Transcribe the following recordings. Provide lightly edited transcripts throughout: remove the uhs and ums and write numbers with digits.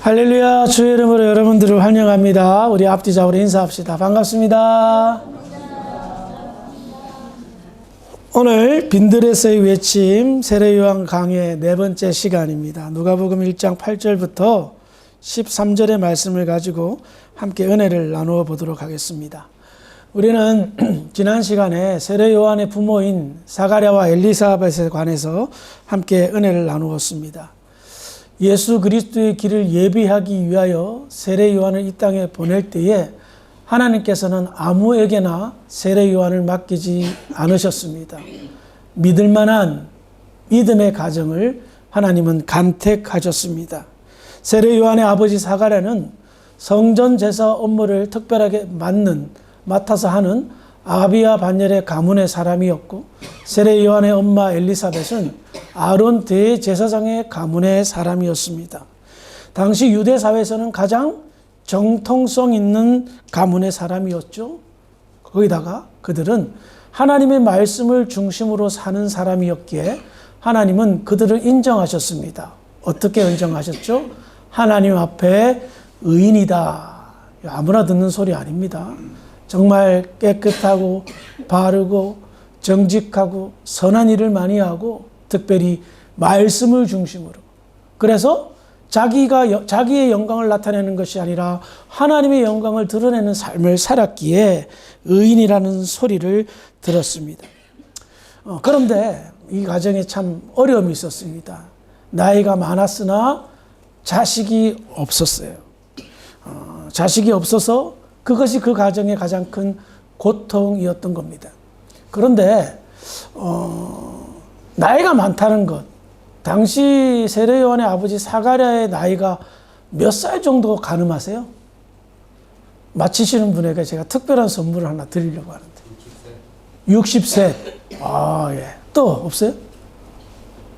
할렐루야. 주의 이름으로 여러분들을 환영합니다. 우리 앞뒤좌우로 인사합시다. 반갑습니다. 오늘 빈들에서의 외침 세례요한 강의 네 번째 시간입니다. 누가복음 1장 8절부터 13절의 말씀을 가지고 함께 은혜를 나누어 보도록 하겠습니다. 우리는 지난 시간에 세례요한의 부모인 사가랴와 엘리사벳에 관해서 함께 은혜를 나누었습니다. 예수 그리스도의 길을 예비하기 위하여 세례요한을 이 땅에 보낼 때에 하나님께서는 아무에게나 세례요한을 맡기지 않으셨습니다. 믿을 만한 믿음의 가정을 하나님은 간택하셨습니다. 세례요한의 아버지 사가랴는 성전 제사 업무를 특별하게 맡아서 하는 아비야 반열의 가문의 사람이었고, 세례요한의 엄마 엘리사벳은 아론 대제사장의 가문의 사람이었습니다. 당시 유대 사회에서는 가장 정통성 있는 가문의 사람이었죠. 거기다가 그들은 하나님의 말씀을 중심으로 사는 사람이었기에 하나님은 그들을 인정하셨습니다. 어떻게 인정하셨죠? 하나님 앞에 의인이다. 아무나 듣는 소리 아닙니다. 정말 깨끗하고 바르고 정직하고 선한 일을 많이 하고, 특별히 말씀을 중심으로, 그래서 자기의 영광을 나타내는 것이 아니라 하나님의 영광을 드러내는 삶을 살았기에 의인이라는 소리를 들었습니다. 그런데 이 가정에 참 어려움이 있었습니다. 나이가 많았으나 자식이 없었어요. 자식이 없어서 그것이 그 가정의 가장 큰 고통이었던 겁니다. 그런데 나이가 많다는 것, 당시 세례요한의 아버지 사가랴의 나이가 몇 살 정도 가늠하세요? 맞히시는 분에게 제가 특별한 선물을 하나 드리려고 하는데. 60세. 아, 예. 또 없어요?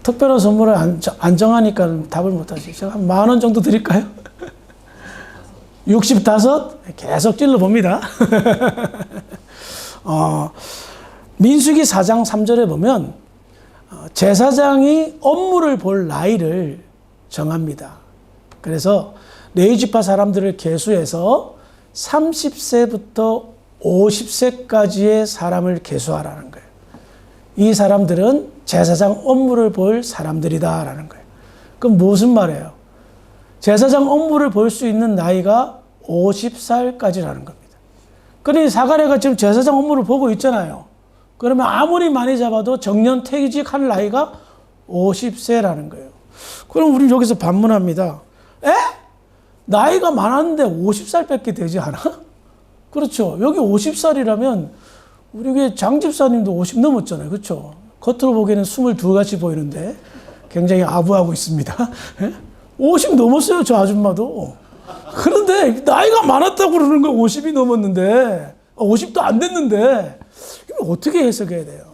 특별한 선물을 안 정하니까 답을 못하지. 제가 한 10,000원 정도 드릴까요? 65? 계속 찔러봅니다. 민수기 4장 3절에 보면 제사장이 업무를 볼 나이를 정합니다. 그래서 레위지파 사람들을 계수해서 30세부터 50세까지의 사람을 계수하라는 거예요. 이 사람들은 제사장 업무를 볼 사람들이다라는 거예요. 그럼 무슨 말이에요? 제사장 업무를 볼 수 있는 나이가 50살까지라는 겁니다. 그러니 사가랴가 지금 제사장 업무를 보고 있잖아요. 그러면 아무리 많이 잡아도 정년퇴직 할 나이가 50세라는 거예요. 그럼 우리 여기서 반문합니다. 나이가 많았는데 50살밖에 되지 않아? 그렇죠. 여기 50살이라면 우리 교회 장 집사님도 50 넘었잖아요. 그렇죠. 겉으로 보기에는 22같이 보이는데 굉장히 아부하고 있습니다. 50 넘었어요, 저 아줌마도. 그런데 나이가 많았다고 그러는 거예요. 50이 넘었는데, 50도 안 됐는데, 어떻게 해석해야 돼요?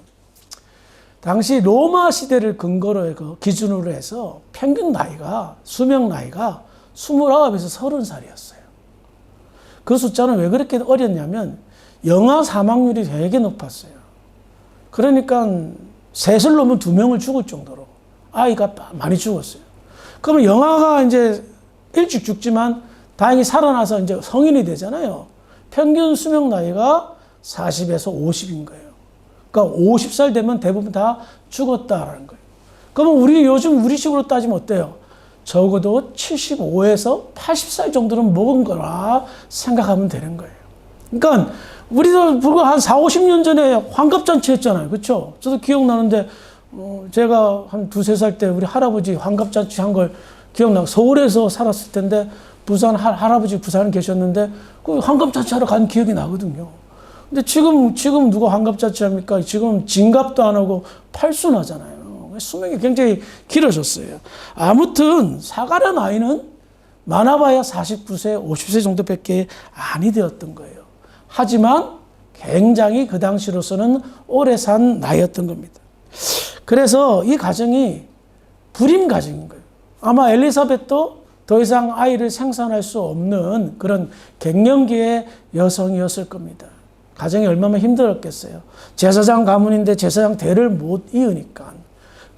당시 로마 시대를 근거로 기준으로 해서 평균 나이가, 수명 나이가 29에서 30살이었어요. 그 숫자는 왜 그렇게 어렸냐면 영아 사망률이 되게 높았어요. 그러니까 셋을 놓으면 2명을 죽을 정도로 아이가 많이 죽었어요. 그러면 영아가 이제 일찍 죽지만 다행히 살아나서 이제 성인이 되잖아요. 평균 수명 나이가 40에서 50인 거예요. 그러니까 50살 되면 대부분 다 죽었다라는 거예요. 그러면 우리 식으로 따지면 어때요? 적어도 75에서 80살 정도는 먹은 거라 생각하면 되는 거예요. 그러니까 우리도 불과 한 4, 50년 전에 환갑잔치 했잖아요. 그렇죠? 저도 기억나는데 제가 한 2, 3살 때 우리 할아버지 환갑잔치 한 걸 기억나고, 서울에서 살았을 텐데 부산 할아버지 부산에 계셨는데 그 환갑잔치 하러 간 기억이 나거든요. 근데 지금 누가 환갑잔치 합니까? 지금 진갑도 안 하고 팔순하잖아요. 수명이 굉장히 길어졌어요. 아무튼 사가랴 나이는 많아봐야 49세, 50세 정도밖에 아니 되었던 거예요. 하지만 굉장히 그 당시로서는 오래 산 나이였던 겁니다. 그래서 이 가정이 불임 가정인 거예요. 아마 엘리사벳도 더 이상 아이를 생산할 수 없는 그런 갱년기의 여성이었을 겁니다. 가정이 얼마나 힘들었겠어요. 제사장 가문인데 제사장 대를 못 이으니까.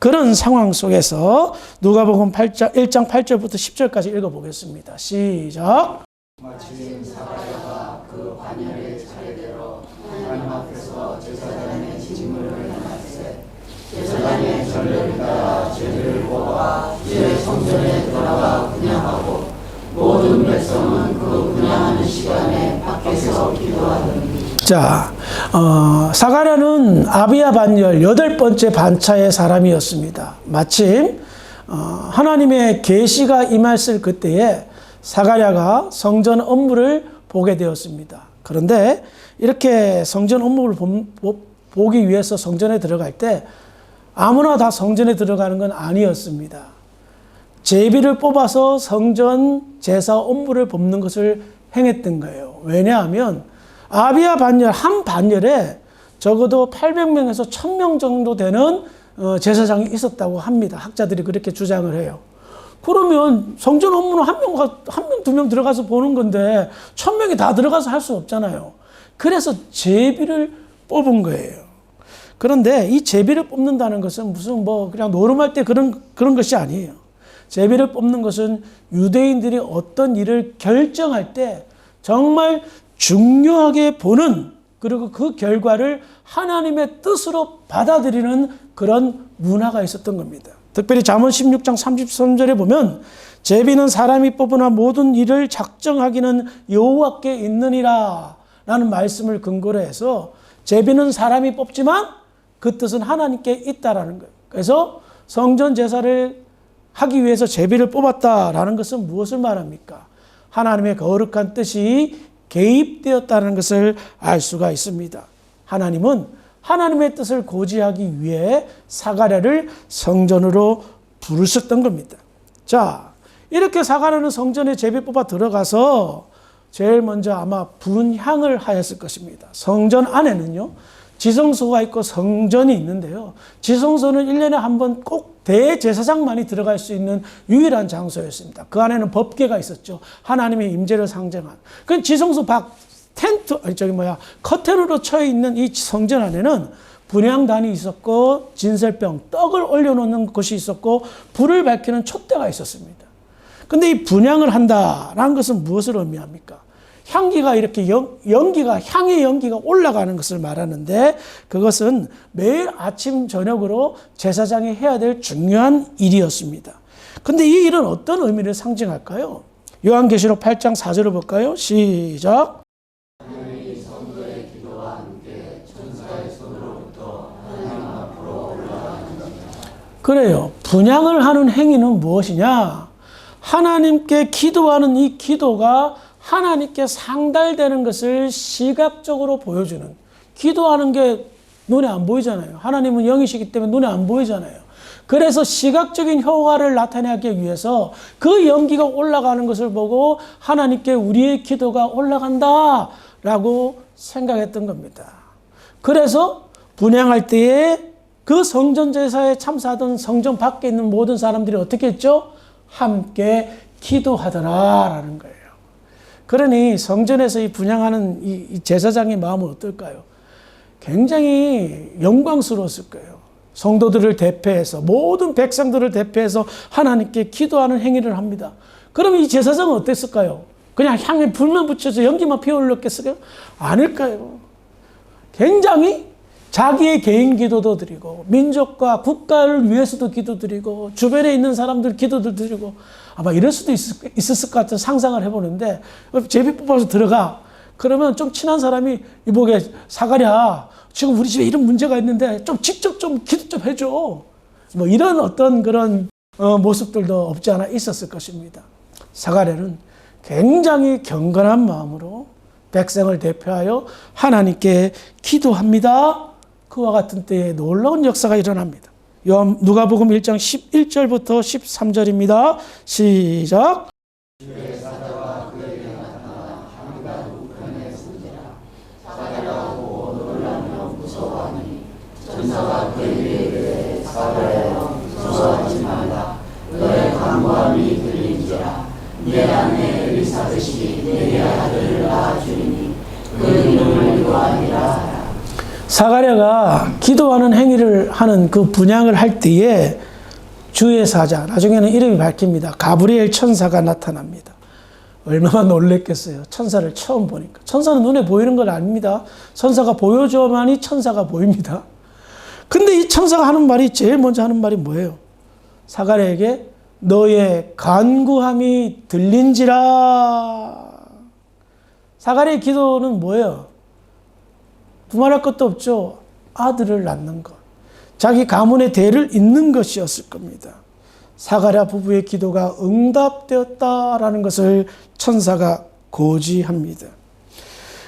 그런 상황 속에서 누가복음 1장 8절부터 10절까지 읽어보겠습니다. 시작. 마침 사가랴가 그 반열의 차례대로 하나님 앞에서 제사장의 직무를 행하세. 제사장의 전례를 따라 제비를 뽑아 이제 성전에 들어가 분향하고 모든 백성은 그 분향하는 시간에 밖에서 기도하더니. 자, 사가랴는 아비야 반열 8번째 반차의 사람이었습니다. 마침 하나님의 계시가 임했을 그때에 사가랴가 성전 업무를 보게 되었습니다. 그런데 이렇게 성전 업무를 보기 위해서 성전에 들어갈 때 아무나 다 성전에 들어가는 건 아니었습니다. 제비를 뽑아서 성전 제사 업무를 돕는 것을 행했던 거예요. 왜냐하면 아비야 반열 한 반열에 적어도 800명에서 1000명 정도 되는 제사장이 있었다고 합니다. 학자들이 그렇게 주장을 해요. 그러면 성전 업무는 한 명, 두 명 들어가서 보는 건데 1000명이 다 들어가서 할 수 없잖아요. 그래서 제비를 뽑은 거예요. 그런데 이 제비를 뽑는다는 것은 무슨 그냥 노름할 때 그런 것이 아니에요. 제비를 뽑는 것은 유대인들이 어떤 일을 결정할 때 정말 중요하게 보는, 그리고 그 결과를 하나님의 뜻으로 받아들이는 그런 문화가 있었던 겁니다. 특별히 잠언 16장 33절에 보면 제비는 사람이 뽑으나 모든 일을 작정하기는 여호와께 있느니라 라는 말씀을 근거로 해서 제비는 사람이 뽑지만 그 뜻은 하나님께 있다라는 거예요. 그래서 성전 제사를 하기 위해서 제비를 뽑았다라는 것은 무엇을 말합니까? 하나님의 거룩한 뜻이 개입되었다는 것을 알 수가 있습니다. 하나님은 하나님의 뜻을 고지하기 위해 사가랴를 성전으로 부르셨던 겁니다. 자, 이렇게 사가랴는 성전에 제비 뽑아 들어가서 제일 먼저 아마 분향을 하였을 것입니다. 성전 안에는요, 지성소가 있고 성전이 있는데요. 지성소는 1년에 한 번 꼭 대제사장만이 들어갈 수 있는 유일한 장소였습니다. 그 안에는 법궤가 있었죠. 하나님의 임재를 상징한. 그 지성소 밖 커튼으로 쳐 있는 이 성전 안에는 분향단이 있었고 진설병, 떡을 올려놓는 곳이 있었고 불을 밝히는 촛대가 있었습니다. 근데 이 분향을 한다라는 것은 무엇을 의미합니까? 향기가 이렇게 향의 연기가 올라가는 것을 말하는데 그것은 매일 아침 저녁으로 제사장이 해야 될 중요한 일이었습니다. 근데 이 일은 어떤 의미를 상징할까요? 요한계시록 8장 4절을 볼까요? 시작. 하나님이 성도의 기도와 함께 천사의 손으로부터 하나님 앞으로 올라가는지라. 그래요. 분향을 하는 행위는 무엇이냐? 하나님께 기도하는 이 기도가 하나님께 상달되는 것을 시각적으로 보여주는, 기도하는 게 눈에 안 보이잖아요. 하나님은 영이시기 때문에 눈에 안 보이잖아요. 그래서 시각적인 효과를 나타내기 위해서 그 연기가 올라가는 것을 보고 하나님께 우리의 기도가 올라간다 라고 생각했던 겁니다. 그래서 분향할 때에 그 성전 제사에 참사하던 성전 밖에 있는 모든 사람들이 어떻게 했죠? 함께 기도하더라라는 거예요. 그러니 성전에서 이 분향하는 이 제사장의 마음은 어떨까요? 굉장히 영광스러웠을 거예요. 성도들을 대표해서, 모든 백성들을 대표해서 하나님께 기도하는 행위를 합니다. 그럼 이 제사장은 어땠을까요? 그냥 향에 불만 붙여서 연기만 피어올렸겠어요? 아닐까요? 굉장히 자기의 개인 기도도 드리고 민족과 국가를 위해서도 기도드리고 주변에 있는 사람들 기도도 드리고 아마 이럴 수도 있었을 것 같은 상상을 해보는데 제비 뽑아서 들어가. 그러면 좀 친한 사람이 이보게 사가랴 지금 우리 집에 이런 문제가 있는데 좀 직접 좀 기도 좀 해줘. 뭐 이런 어떤 그런 모습들도 없지 않아 있었을 것입니다. 사가랴는 굉장히 경건한 마음으로 백성을 대표하여 하나님께 기도합니다. 그와 같은 때에 놀라운 역사가 일어납니다. 누가복음 1장 11절부터 13절입니다. 시작. 주의 사자가 그에게 나타나 향기가 우편에 서니라. 사가랴가 보고 놀라며 무서워하니 천사가 그에게 이르되 사가랴여 무서워하지 말라. 너의 간구함이 들린지라. 내 아내 엘리사벳이 내게 아들을 낳아주리니 그 이름을 요한이라 하라. 사가랴가 기도하는 행위를 하는 그 분향을 할 때에 주의 사자, 나중에는 이름이 밝힙니다. 가브리엘 천사가 나타납니다. 얼마나 놀랬겠어요. 천사를 처음 보니까. 천사는 눈에 보이는 건 아닙니다. 천사가 보여줘야만이 천사가 보입니다. 근데 이 천사가 하는 말이, 제일 먼저 하는 말이 뭐예요? 사가랴에게 너의 간구함이 들린지라. 사가랴의 기도는 뭐예요? 두말할 것도 없죠. 아들을 낳는 것. 자기 가문의 대를 잇는 것이었을 겁니다. 사가랴 부부의 기도가 응답되었다라는 것을 천사가 고지합니다.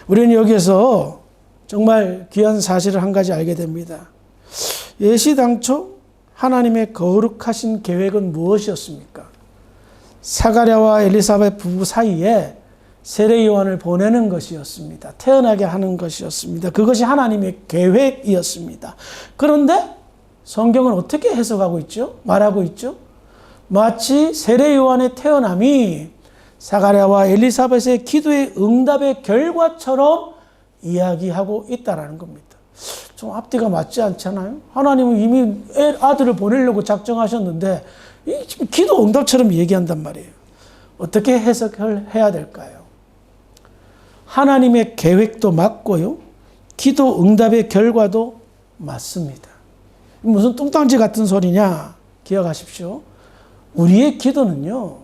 우리는 여기에서 정말 귀한 사실을 한 가지 알게 됩니다. 예시당초 하나님의 거룩하신 계획은 무엇이었습니까? 사가랴와 엘리사벳 부부 사이에 세례 요한을 보내는 것이었습니다. 태어나게 하는 것이었습니다. 그것이 하나님의 계획이었습니다. 그런데 성경은 어떻게 해석하고 있죠? 말하고 있죠? 마치 세례 요한의 태어남이 사가랴와 엘리사벳의 기도의 응답의 결과처럼 이야기하고 있다는 겁니다. 좀 앞뒤가 맞지 않잖아요? 하나님은 이미 아들을 보내려고 작정하셨는데 지금 기도 응답처럼 얘기한단 말이에요. 어떻게 해석을 해야 될까요? 하나님의 계획도 맞고요. 기도 응답의 결과도 맞습니다. 무슨 뚱딴지 같은 소리냐? 기억하십시오. 우리의 기도는요,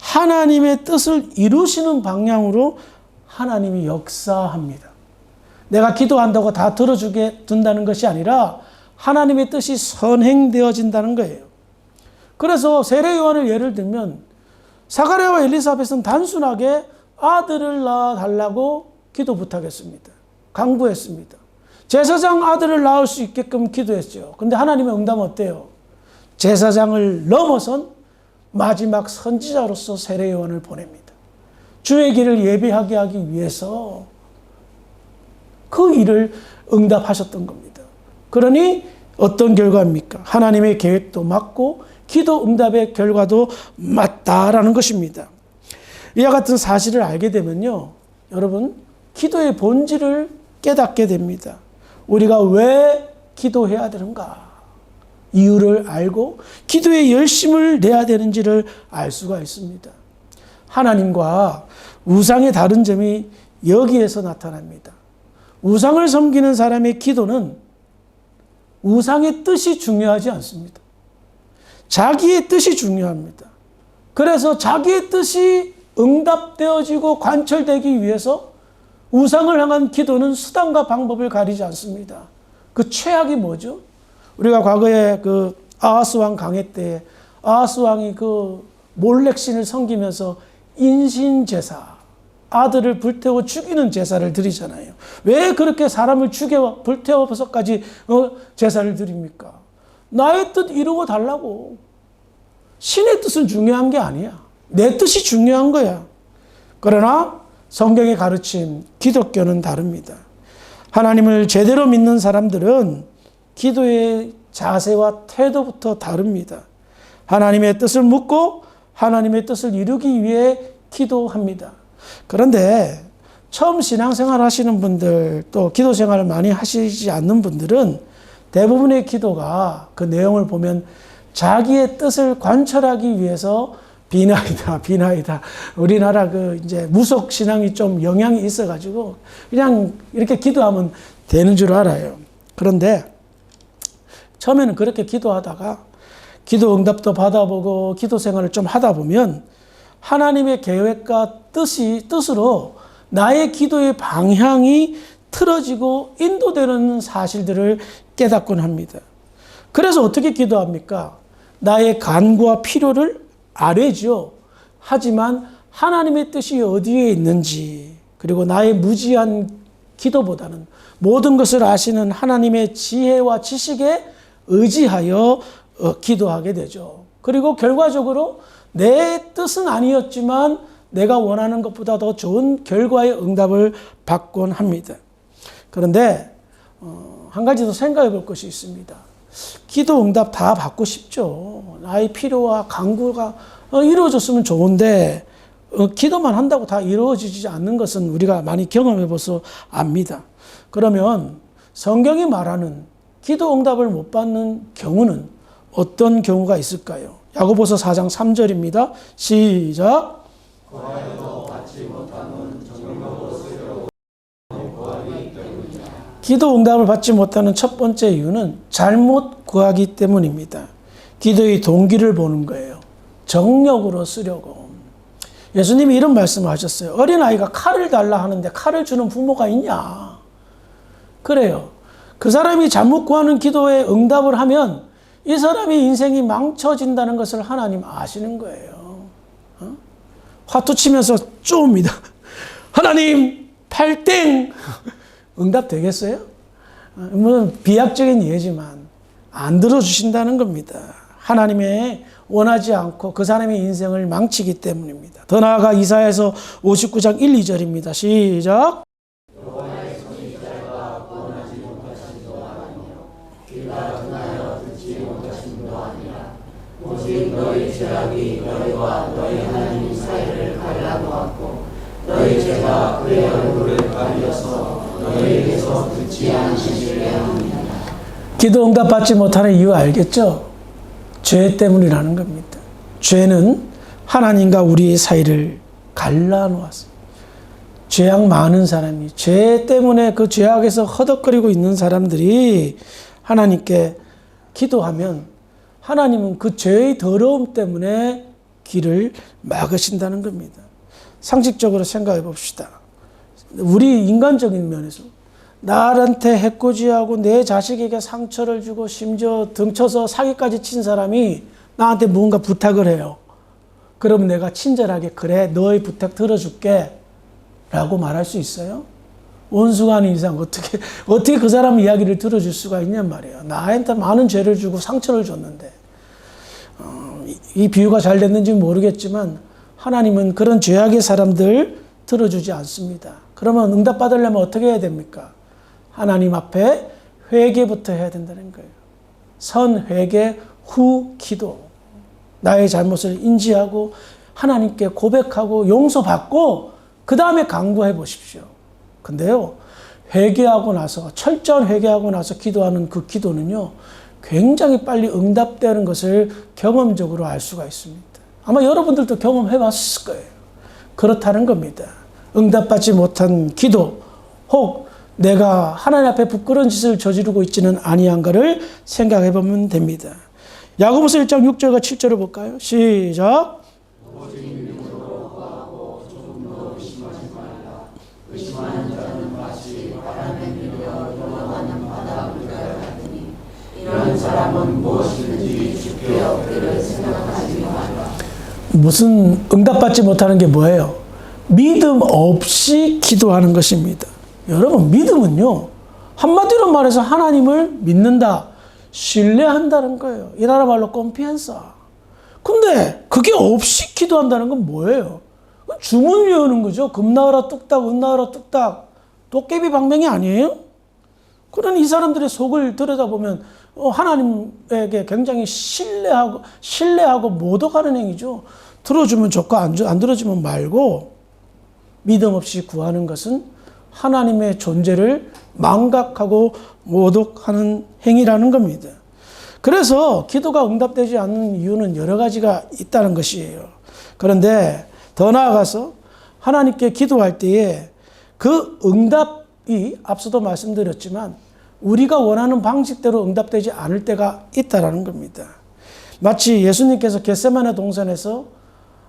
하나님의 뜻을 이루시는 방향으로 하나님이 역사합니다. 내가 기도한다고 다 들어주게 둔다는 것이 아니라 하나님의 뜻이 선행되어진다는 거예요. 그래서 세례 요한을 예를 들면 사가랴와 엘리사벳은 단순하게 아들을 낳아달라고 기도 부탁했습니다. 강구했습니다. 제사장 아들을 낳을 수 있게끔 기도했죠. 근데 하나님의 응답은 어때요? 제사장을 넘어선 마지막 선지자로서 세례 요한을 보냅니다. 주의 길을 예비하게 하기 위해서 그 일을 응답하셨던 겁니다. 그러니 어떤 결과입니까? 하나님의 계획도 맞고 기도 응답의 결과도 맞다라는 것입니다. 이와 같은 사실을 알게 되면요, 여러분, 기도의 본질을 깨닫게 됩니다. 우리가 왜 기도해야 되는가? 이유를 알고 기도에 열심을 내야 되는지를 알 수가 있습니다. 하나님과 우상의 다른 점이 여기에서 나타납니다. 우상을 섬기는 사람의 기도는 우상의 뜻이 중요하지 않습니다. 자기의 뜻이 중요합니다. 그래서 자기의 뜻이 응답되어지고 관철되기 위해서 우상을 향한 기도는 수단과 방법을 가리지 않습니다. 그 최악이 뭐죠? 우리가 과거에 그 아하스 왕 강해 때 아하스 왕이 그 몰렉신을 섬기면서 인신제사, 아들을 불태워 죽이는 제사를 드리잖아요. 왜 그렇게 사람을 죽여 불태워서까지 제사를 드립니까? 나의 뜻 이루어 달라고. 신의 뜻은 중요한 게 아니야. 내 뜻이 중요한 거야. 그러나 성경의 가르침, 기독교는 다릅니다. 하나님을 제대로 믿는 사람들은 기도의 자세와 태도부터 다릅니다. 하나님의 뜻을 묻고 하나님의 뜻을 이루기 위해 기도합니다. 그런데 처음 신앙생활 하시는 분들, 또 기도 생활을 많이 하시지 않는 분들은 대부분의 기도가 그 내용을 보면 자기의 뜻을 관철하기 위해서 비나이다. 우리나라 그 이제 무속 신앙이 좀 영향이 있어가지고 그냥 이렇게 기도하면 되는 줄 알아요. 그런데 처음에는 그렇게 기도하다가 기도 응답도 받아보고 기도 생활을 좀 하다 보면 하나님의 계획과 뜻으로 나의 기도의 방향이 틀어지고 인도되는 사실들을 깨닫곤 합니다. 그래서 어떻게 기도합니까? 나의 간구와 필요를 아뢰죠. 하지만 하나님의 뜻이 어디에 있는지, 그리고 나의 무지한 기도보다는 모든 것을 아시는 하나님의 지혜와 지식에 의지하여 기도하게 되죠. 그리고 결과적으로 내 뜻은 아니었지만 내가 원하는 것보다 더 좋은 결과의 응답을 받곤 합니다. 그런데 한 가지 더 생각해 볼 것이 있습니다. 기도 응답 다 받고 싶죠. 나의 필요와 간구가 이루어졌으면 좋은데 기도만 한다고 다 이루어지지 않는 것은 우리가 많이 경험해 봐서 압니다. 그러면 성경이 말하는 기도 응답을 못 받는 경우는 어떤 경우가 있을까요? 야고보서 4장 3절입니다. 시작. 기도 응답을 받지 못하는 첫 번째 이유는 잘못 구하기 때문입니다. 기도의 동기를 보는 거예요. 정력으로 쓰려고. 예수님이 이런 말씀을 하셨어요. 어린아이가 칼을 달라 하는데 칼을 주는 부모가 있냐? 그래요. 그 사람이 잘못 구하는 기도에 응답을 하면 이 사람의 인생이 망쳐진다는 것을 하나님 아시는 거예요. 화투 치면서 쪼옵니다. 하나님 8땡! 응답 되겠어요? 물론 비약적인 예지만 안 들어주신다는 겁니다. 하나님의 원하지 않고 그 사람의 인생을 망치기 때문입니다. 더 나아가 이사야서 59장 1, 2절입니다. 시작. 오직 너희 죄악이 너희와 너희 하나님 사이를 갈라놓았고 너희 죄가 그의 얼굴을 가려서 너희에게서 듣지 않으시게 합니다. 기도 응답 받지 못하는 이유 알겠죠? 죄 때문이라는 겁니다. 죄는 하나님과 우리의 사이를 갈라놓았어요. 죄악 많은 사람이 죄 때문에 그 죄악에서 허덕거리고 있는 사람들이 하나님께 기도하면 하나님은 그 죄의 더러움 때문에 길을 막으신다는 겁니다. 상식적으로 생각해 봅시다. 우리 인간적인 면에서 나한테 해코지하고 내 자식에게 상처를 주고 심지어 등쳐서 사기까지 친 사람이 나한테 무언가 부탁을 해요. 그러면 내가 친절하게 그래 너의 부탁 들어줄게 라고 말할 수 있어요? 원수가 아닌 이상 어떻게 그 사람 이야기를 들어줄 수가 있냔 말이에요. 나한테 많은 죄를 주고 상처를 줬는데 이 비유가 잘 됐는지 모르겠지만 하나님은 그런 죄악의 사람들 들어주지 않습니다. 그러면 응답 받으려면 어떻게 해야 됩니까? 하나님 앞에 회개부터 해야 된다는 거예요. 선 회개 후 기도. 나의 잘못을 인지하고 하나님께 고백하고 용서받고 그 다음에 강구해 보십시오. 근데요, 회개하고 나서 철저한 회개하고 나서 기도하는 그 기도는요 굉장히 빨리 응답되는 것을 경험적으로 알 수가 있습니다. 아마 여러분들도 경험해 봤을 거예요. 그렇다는 겁니다. 응답받지 못한 기도 혹 내가 하나님 앞에 부끄러운 짓을 저지르고 있지는 아니한가를 생각해 보면 됩니다. 야고보서 1장 6절과 7절을 볼까요? 시작. 의심하는 자는 마치 바람에 밀려 넘어가는 바다 같으니 이런 사람은 무엇이든지 쉽게 얻기를 생각하지 말라. 무슨 응답받지 못하는 게 뭐예요? 믿음 없이 기도하는 것입니다. 여러분 믿음은요 한마디로 말해서 하나님을 믿는다, 신뢰한다는 거예요. 이 나라 말로 꼼피한사. 근데 그게 없이 기도한다는 건 뭐예요? 주문 외우는 거죠. 금 나으라 뚝딱, 은 나으라 뚝딱. 도깨비 방맹이 아니에요? 그런 이 사람들의 속을 들여다보면 하나님에게 굉장히 신뢰하고 모독하는 행위죠. 들어주면 좋고 안 들어주면 말고 믿음 없이 구하는 것은 하나님의 존재를 망각하고 모독하는 행위라는 겁니다. 그래서 기도가 응답되지 않는 이유는 여러 가지가 있다는 것이에요. 그런데 더 나아가서 하나님께 기도할 때에 그 응답이 앞서도 말씀드렸지만 우리가 원하는 방식대로 응답되지 않을 때가 있다는 겁니다. 마치 예수님께서 겟세마네 동산에서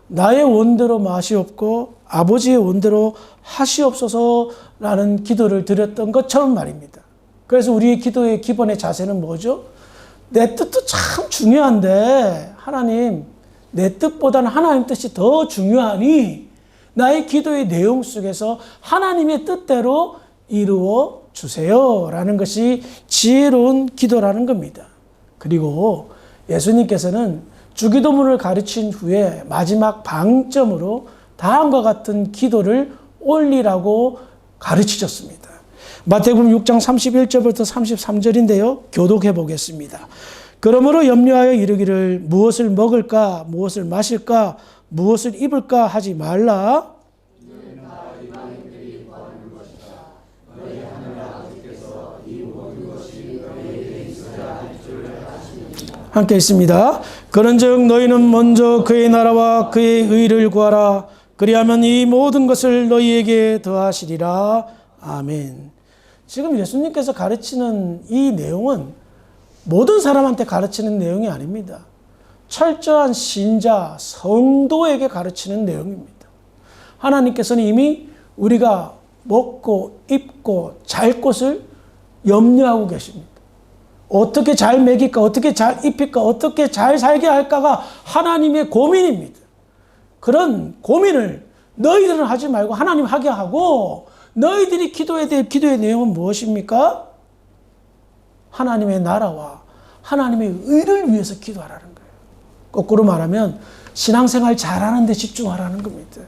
나의 원대로 마시옵고 아버지의 원대로 하시옵소서라는 기도를 드렸던 것처럼 말입니다. 그래서 우리의 기도의 기본의 자세는 뭐죠? 내 뜻도 참 중요한데 하나님 내 뜻보다는 하나님 뜻이 더 중요하니 나의 기도의 내용 속에서 하나님의 뜻대로 이루어 주세요라는 것이 지혜로운 기도라는 겁니다. 그리고 예수님께서는 주기도문을 가르친 후에 마지막 방점으로 다음과 같은 기도를 올리라고 가르치셨습니다. 마태복음 6장 31절부터 33절인데요. 교독해 보겠습니다. 그러므로 염려하여 이르기를 무엇을 먹을까, 무엇을 마실까, 무엇을 입을까 하지 말라. 함께 있습니다. 그런즉 너희는 먼저 그의 나라와 그의 의를 구하라. 그리하면 이 모든 것을 너희에게 더하시리라. 아멘. 지금 예수님께서 가르치는 이 내용은 모든 사람한테 가르치는 내용이 아닙니다. 철저한 신자, 성도에게 가르치는 내용입니다. 하나님께서는 이미 우리가 먹고 입고 잘 곳을 염려하고 계십니다. 어떻게 잘 먹일까, 어떻게 잘 입힐까, 어떻게 잘 살게 할까가 하나님의 고민입니다. 그런 고민을 너희들은 하지 말고 하나님 하게 하고, 너희들이 기도해야 될 기도의 내용은 무엇입니까? 하나님의 나라와 하나님의 의를 위해서 기도하라는 거예요. 거꾸로 말하면 신앙생활 잘하는 데 집중하라는 겁니다.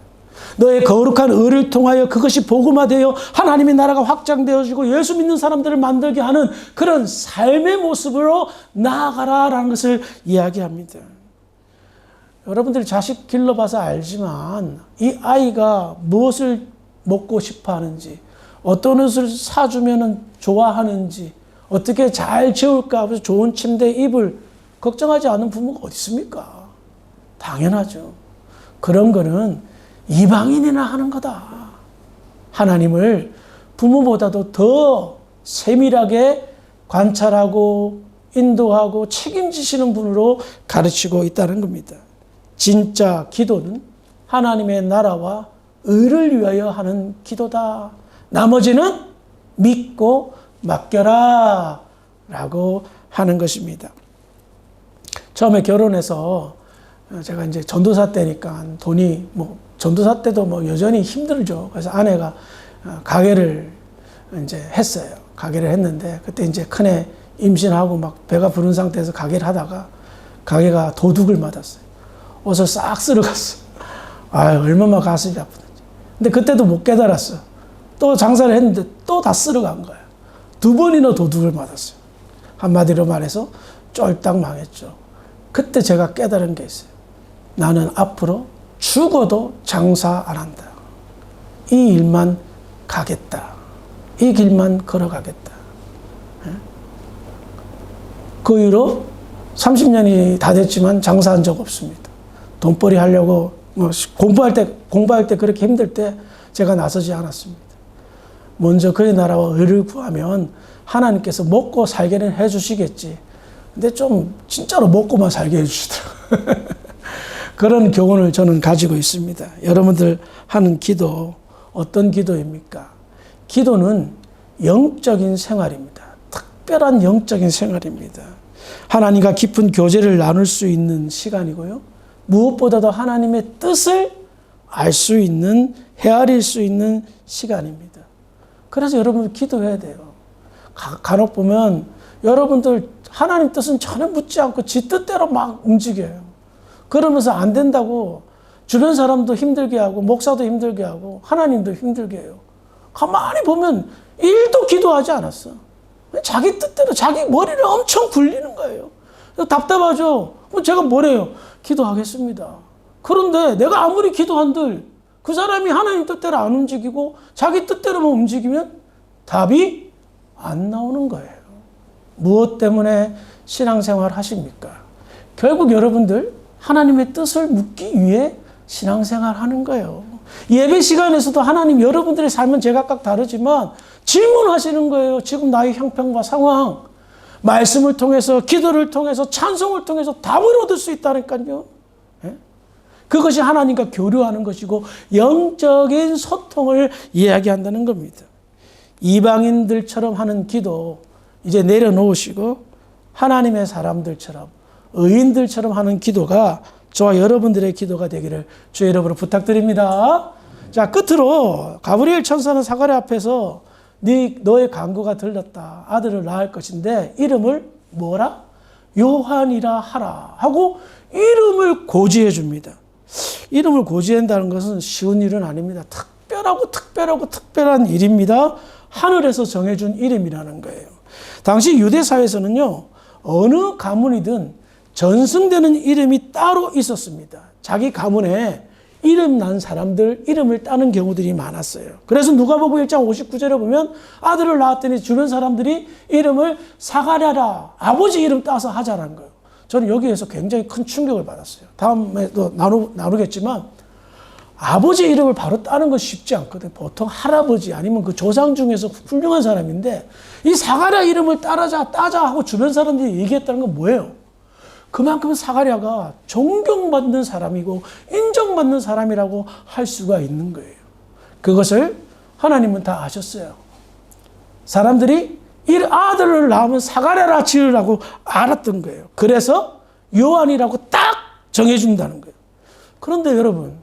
너의 거룩한 의를 통하여 그것이 복음화되어 하나님의 나라가 확장되어지고 예수 믿는 사람들을 만들게 하는 그런 삶의 모습으로 나아가라라는 것을 이야기합니다. 여러분들이 자식 길러봐서 알지만 이 아이가 무엇을 먹고 싶어 하는지, 어떤 옷을 사주면 좋아하는지, 어떻게 잘 재울까 하면서 좋은 침대 이불 걱정하지 않는 부모가 어디 있습니까? 당연하죠. 그런 거는 이방인이나 하는 거다. 하나님을 부모보다도 더 세밀하게 관찰하고 인도하고 책임지시는 분으로 가르치고 있다는 겁니다. 진짜 기도는 하나님의 나라와 의를 위하여 하는 기도다. 나머지는 믿고 맡겨라 라고 하는 것입니다. 처음에 결혼해서 제가 이제 전도사 때니까 돈이 전도사 때도 여전히 힘들죠. 그래서 아내가 가게를 이제 했어요. 가게를 했는데 그때 이제 큰애 임신하고 막 배가 부른 상태에서 가게를 하다가 가게가 도둑을 맞았어요. 옷을 싹 쓸어갔어. 얼마나 가슴이 아프던지. 근데 그때도 못 깨달았어. 또 장사를 했는데 또 다 쓸어간 거야. 2번이나 도둑을 맞았어요. 한마디로 말해서 쫄딱 망했죠. 그때 제가 깨달은 게 있어요. 나는 앞으로 죽어도 장사 안 한다. 이 일만 가겠다. 이 길만 걸어가겠다. 그 이후로 30년이 다 됐지만 장사한 적 없습니다. 돈벌이 하려고 공부할 때 그렇게 힘들 때 제가 나서지 않았습니다. 먼저 그의 나라와 의를 구하면 하나님께서 먹고 살게는 해주시겠지. 근데 좀 진짜로 먹고만 살게 해주시더라고요. 그런 교훈을 저는 가지고 있습니다. 여러분들 하는 기도 어떤 기도입니까? 기도는 영적인 생활입니다. 특별한 영적인 생활입니다. 하나님과 깊은 교제를 나눌 수 있는 시간이고요. 무엇보다도 하나님의 뜻을 알 수 있는, 헤아릴 수 있는 시간입니다. 그래서 여러분 기도해야 돼요. 간혹 보면 여러분들 하나님 뜻은 전혀 묻지 않고 지 뜻대로 막 움직여요. 그러면서 안 된다고 주변 사람도 힘들게 하고 목사도 힘들게 하고 하나님도 힘들게 해요. 가만히 보면 1도 기도하지 않았어. 자기 뜻대로 자기 머리를 엄청 굴리는 거예요. 답답하죠. 그럼 제가 뭐래요? 기도하겠습니다. 그런데 내가 아무리 기도한들 그 사람이 하나님 뜻대로 안 움직이고 자기 뜻대로만 움직이면 답이 안 나오는 거예요. 무엇 때문에 신앙생활 하십니까? 결국 여러분들 하나님의 뜻을 묻기 위해 신앙생활 하는 거예요. 예배 시간에서도 하나님 여러분들의 삶은 제각각 다르지만 질문하시는 거예요. 지금 나의 형편과 상황, 말씀을 통해서 기도를 통해서 찬송을 통해서 답을 얻을 수 있다니까요. 그것이 하나님과 교류하는 것이고 영적인 소통을 이야기한다는 겁니다. 이방인들처럼 하는 기도 이제 내려놓으시고 하나님의 사람들처럼 의인들처럼 하는 기도가 저와 여러분들의 기도가 되기를 주의 이름으로 부탁드립니다. 자, 끝으로 가브리엘 천사는 사가랴 앞에서 너의 간구가 들렸다. 아들을 낳을 것인데 이름을 뭐라? 요한이라 하라 하고 이름을 고지해 줍니다. 이름을 고지한다는 것은 쉬운 일은 아닙니다. 특별한 일입니다. 하늘에서 정해준 이름이라는 거예요. 당시 유대 사회에서는요, 어느 가문이든 전승되는 이름이 따로 있었습니다. 자기 가문에 이름 난 사람들 이름을 따는 경우들이 많았어요. 그래서 누가복음 1장 59절에 보면 아들을 낳았더니 주변 사람들이 이름을 사가랴라, 아버지 이름 따서 하자라는 거예요. 저는 여기에서 굉장히 큰 충격을 받았어요. 다음에 또 나누겠지만 아버지 이름을 바로 따는 건 쉽지 않거든요. 보통 할아버지 아니면 그 조상 중에서 훌륭한 사람인데 이 사가랴 이름을 따자 하고 주변 사람들이 얘기했다는 건 뭐예요? 그만큼 사가랴가 존경받는 사람이고 인정받는 사람이라고 할 수가 있는 거예요. 그것을 하나님은 다 아셨어요. 사람들이 이 아들을 낳으면 사가랴라 지으라고 알았던 거예요. 그래서 요한이라고 딱 정해준다는 거예요. 그런데 여러분,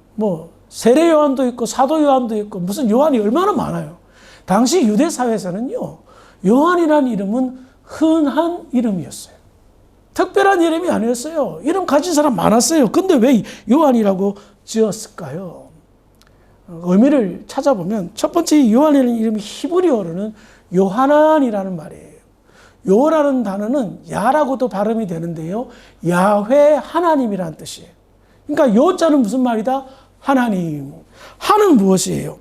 세례 요한도 있고 사도 요한도 있고 무슨 요한이 얼마나 많아요. 당시 유대 사회에서는요, 요한이라는 이름은 흔한 이름이었어요. 특별한 이름이 아니었어요. 이름 가진 사람 많았어요. 근데 왜 요한이라고 지었을까요? 의미를 찾아보면 첫 번째 요한이라는 이름이 히브리어로는 요하난이라는 말이에요. 요라는 단어는 야라고도 발음이 되는데요. 야훼 하나님이라는 뜻이에요. 그러니까 요자는 무슨 말이다? 하나님. 하는 무엇이에요?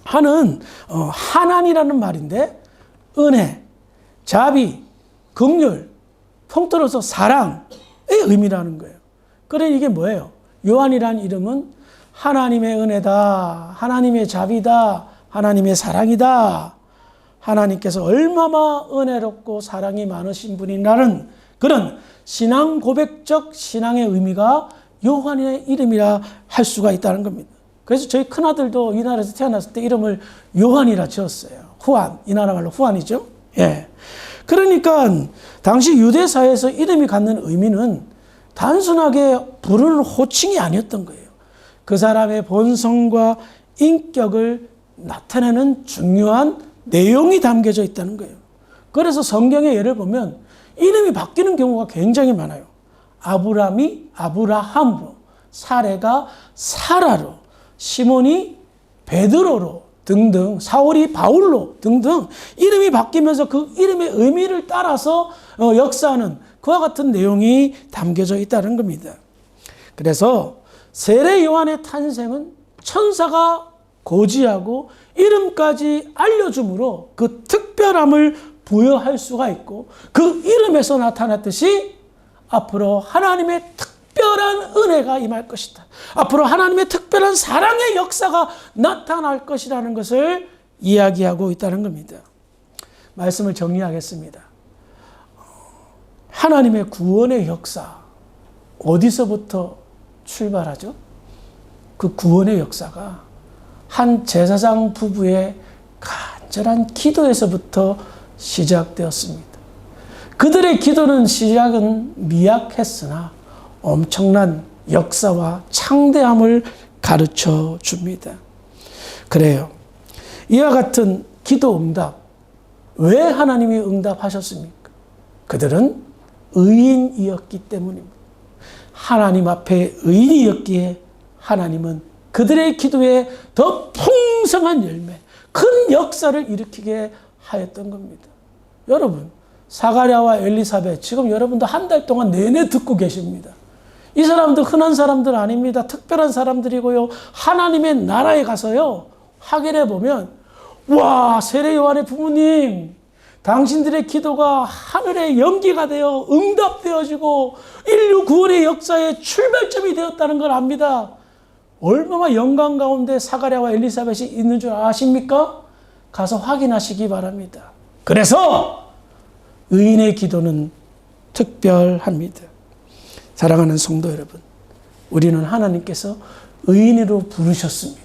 하는 하나님이라는 말인데 은혜, 자비, 긍휼, 통틀어서 사랑의 의미라는 거예요. 그래 이게 뭐예요? 요한이라는 이름은 하나님의 은혜다, 하나님의 자비다, 하나님의 사랑이다. 하나님께서 얼마나 은혜롭고 사랑이 많으신 분이라는 그런 신앙 고백적 신앙의 의미가 요한의 이름이라 할 수가 있다는 겁니다. 그래서 저희 큰아들도 이 나라에서 태어났을 때 이름을 요한이라 지었어요. 후안, 이 나라 말로 후안이죠. 예. 그러니까 당시 유대 사회에서 이름이 갖는 의미는 단순하게 부르는 호칭이 아니었던 거예요. 그 사람의 본성과 인격을 나타내는 중요한 내용이 담겨져 있다는 거예요. 그래서 성경의 예를 보면 이름이 바뀌는 경우가 굉장히 많아요. 아브람이 아브라함으로, 사레가 사라로, 시몬이 베드로로 등등, 사울이 바울로 등등 이름이 바뀌면서 그 이름의 의미를 따라서 역사하는 그와 같은 내용이 담겨져 있다는 겁니다. 그래서 세례 요한의 탄생은 천사가 고지하고 이름까지 알려줌으로 그 특별함을 부여할 수가 있고 그 이름에서 나타났듯이 앞으로 하나님의 특별한 은혜가 임할 것이다. 앞으로 하나님의 특별한 사랑의 역사가 나타날 것이라는 것을 이야기하고 있다는 겁니다. 말씀을 정리하겠습니다. 하나님의 구원의 역사 어디서부터 출발하죠? 그 구원의 역사가 한 제사장 부부의 간절한 기도에서부터 시작되었습니다. 그들의 기도는 시작은 미약했으나 엄청난 역사와 창대함을 가르쳐 줍니다. 그래요. 이와 같은 기도 응답, 왜 하나님이 응답하셨습니까? 그들은 의인이었기 때문입니다. 하나님 앞에 의인이었기에 하나님은 그들의 기도에 더 풍성한 열매, 큰 역사를 일으키게 하였던 겁니다. 여러분, 사가랴와 엘리사벳 지금 여러분도 한 달 동안 내내 듣고 계십니다. 이 사람들 흔한 사람들 아닙니다. 특별한 사람들이고요. 하나님의 나라에 가서요, 확인해 보면 와, 세례 요한의 부모님, 당신들의 기도가 하늘의 연기가 되어 응답되어지고 인류 구원의 역사의 출발점이 되었다는 걸 압니다. 얼마나 영광 가운데 사가랴와 엘리사벳이 있는 줄 아십니까? 가서 확인하시기 바랍니다. 그래서 의인의 기도는 특별합니다. 사랑하는 성도 여러분, 우리는 하나님께서 의인으로 부르셨습니다.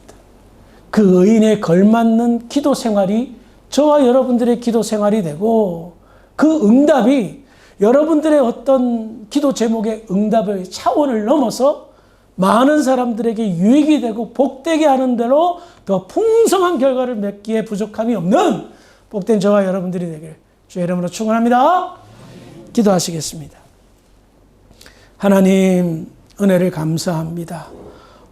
그 의인에 걸맞는 기도 생활이 저와 여러분들의 기도 생활이 되고 그 응답이 여러분들의 어떤 기도 제목의 응답의 차원을 넘어서 많은 사람들에게 유익이 되고 복되게 하는 대로 더 풍성한 결과를 맺기에 부족함이 없는 복된 저와 여러분들이 되길 주의 이름으로 축원합니다. 기도하시겠습니다. 하나님, 은혜를 감사합니다.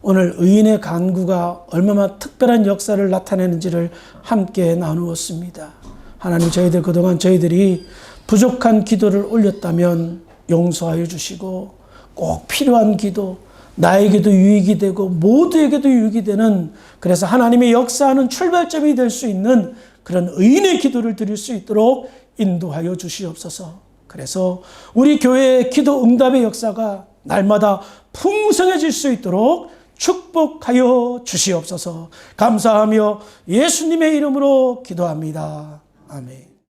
오늘 의인의 간구가 얼마나 특별한 역사를 나타내는지를 함께 나누었습니다. 하나님, 저희들 그동안 저희들이 부족한 기도를 올렸다면 용서하여 주시고 꼭 필요한 기도, 나에게도 유익이 되고 모두에게도 유익이 되는, 그래서 하나님의 역사하는 출발점이 될 수 있는 그런 의인의 기도를 드릴 수 있도록 인도하여 주시옵소서. 그래서 우리 교회의 기도 응답의 역사가 날마다 풍성해질 수 있도록 축복하여 주시옵소서. 감사하며 예수님의 이름으로 기도합니다. 아멘.